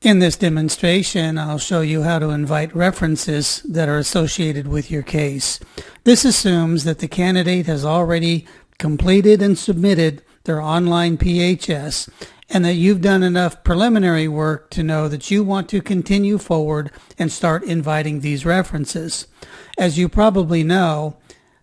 In this demonstration, I'll show you how to invite references that are associated with your case. This assumes that the candidate has already completed and submitted their online PHS and that you've done enough preliminary work to know that you want to continue forward and start inviting these references. As you probably know,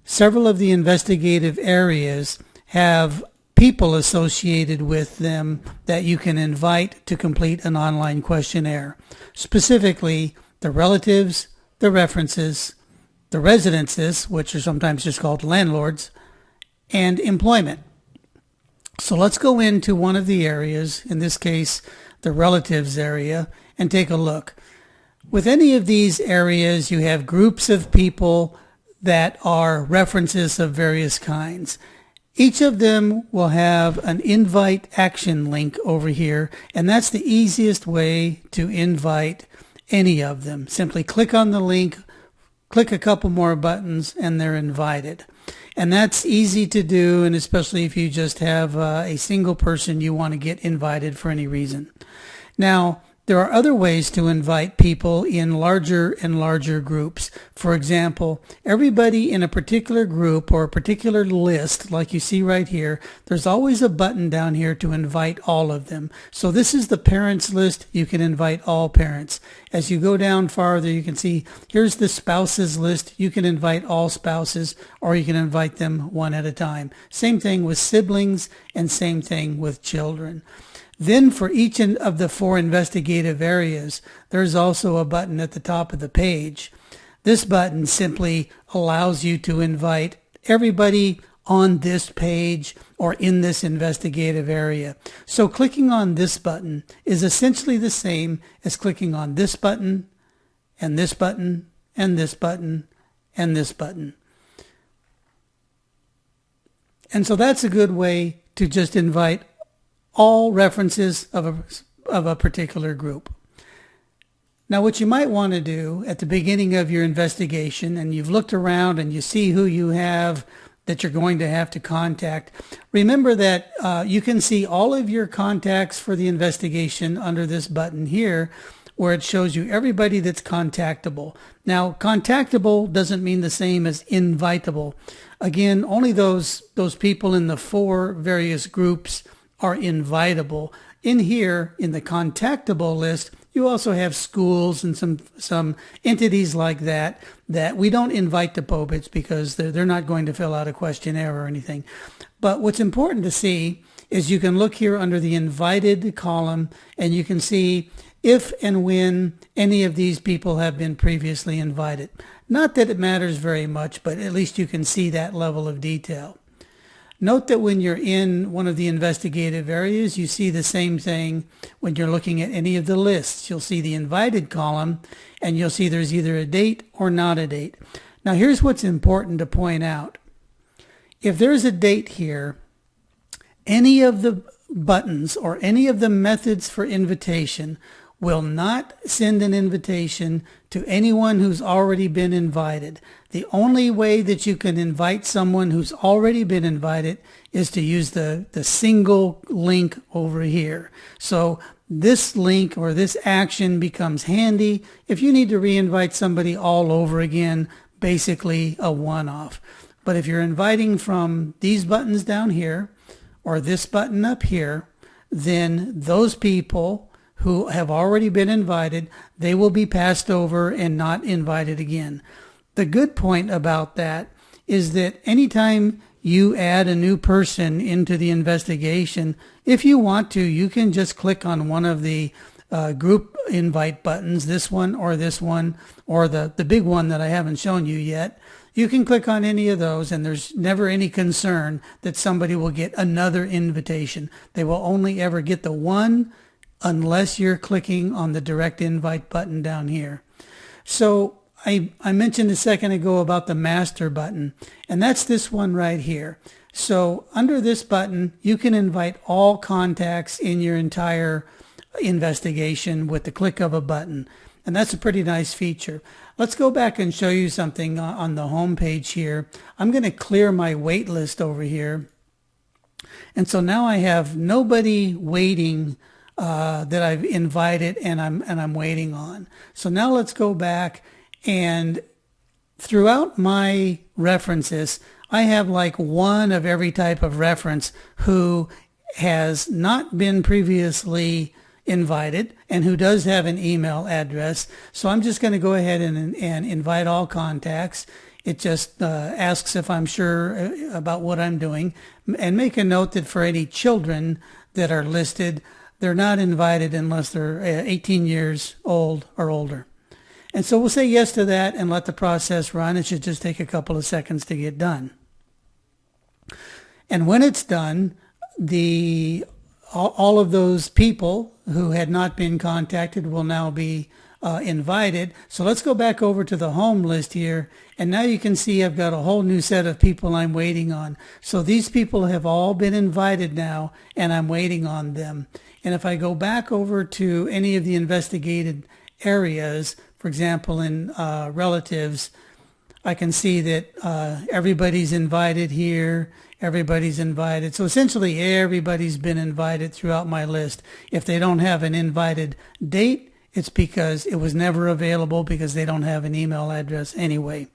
several of the investigative areas have people associated with them that you can invite to complete an online questionnaire. Specifically, the relatives, the references, the residences, which are sometimes just called landlords, and employment. So let's go into one of the areas, in this case, the relatives area, and take a look. With any of these areas, you have groups of people that are references of various kinds. Each of them will have an invite action link over here, and that's the easiest way to invite any of them. Simply click on the link, click a couple more buttons, and they're invited. And that's easy to do, and especially if you just have a single person you want to get invited for any reason. Now, there are other ways to invite people in larger and larger groups. For example, everybody in a particular group or a particular list, like you see right here, there's always a button down here to invite all of them. So this is the parents list. You can invite all parents. As you go down farther, you can see here's the spouses list. You can invite all spouses, or you can invite them one at a time. Same thing with siblings, and same thing with children. Then for each of the 4 investigative areas, there's also a button at the top of the page. This button simply allows you to invite everybody on this page or in this investigative area. So clicking on this button is essentially the same as clicking on this button and this button and this button and this button. And so that's a good way to just invite all references of a particular group. Now, what you might want to do at the beginning of your investigation, and you've looked around and you see who you have that you're going to have to contact, remember that you can see all of your contacts for the investigation under this button here, where it shows you everybody that's contactable. Now, contactable doesn't mean the same as invitable. Again, only those people in the 4 various groups are invitable. In here, in the contactable list, you also have schools and some entities like that we don't invite to POBITS because they're not going to fill out a questionnaire or anything. But what's important to see is you can look here under the invited column, and you can see if and when any of these people have been previously invited. Not that it matters very much, but at least you can see that level of detail. Note that when you're in one of the investigative areas, you see the same thing when you're looking at any of the lists. You'll see the invited column, and you'll see there's either a date or not a date. Now, here's what's important to point out. If there's a date here, any of the buttons or any of the methods for invitation will not send an invitation to anyone who's already been invited. The only way that you can invite someone who's already been invited is to use the single link over here. So this link or this action becomes handy if you need to re-invite somebody all over again, basically a one-off. But if you're inviting from these buttons down here or this button up here, then those people who have already been invited, they will be passed over and not invited again. The good point about that is that anytime you add a new person into the investigation, if you want to, you can just click on one of the group invite buttons, this one, or the big one that I haven't shown you yet. You can click on any of those, and there's never any concern that somebody will get another invitation. They will only ever get the one, unless you're clicking on the direct invite button down here. So I mentioned a second ago about the master button, and that's this one right here. So under this button, you can invite all contacts in your entire investigation with the click of a button. And that's a pretty nice feature. Let's go back and show you something on the home page here. I'm going to clear my wait list over here. And so now I have nobody waiting that I've invited and I'm waiting on. So now let's go back, and throughout my references, I have like one of every type of reference who has not been previously invited and who does have an email address. So I'm just going to go ahead and invite all contacts. It just asks if I'm sure about what I'm doing, and make a note that for any children that are listed, they're not invited unless they're 18 years old or older. And so we'll say yes to that and let the process run. It should just take a couple of seconds to get done. And when it's done, all of those people who had not been contacted will now be invited. So let's go back over to the home list here. And now you can see I've got a whole new set of people I'm waiting on. So these people have all been invited now, and I'm waiting on them. And if I go back over to any of the investigated areas, for example, in relatives, I can see that everybody's invited here. Everybody's invited. So essentially everybody's been invited throughout my list. If they don't have an invited date, it's because it was never available, because they don't have an email address anyway.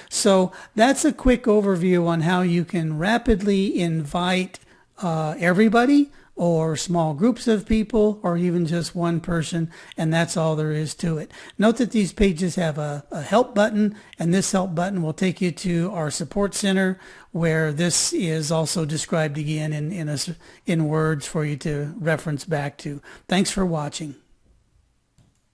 So that's a quick overview on how you can rapidly invite everybody, or small groups of people, or even just one person, and that's all there is to it. Note that these pages have a help button, and this help button will take you to our support center, where this is also described again in words for you to reference back to. Thanks for watching.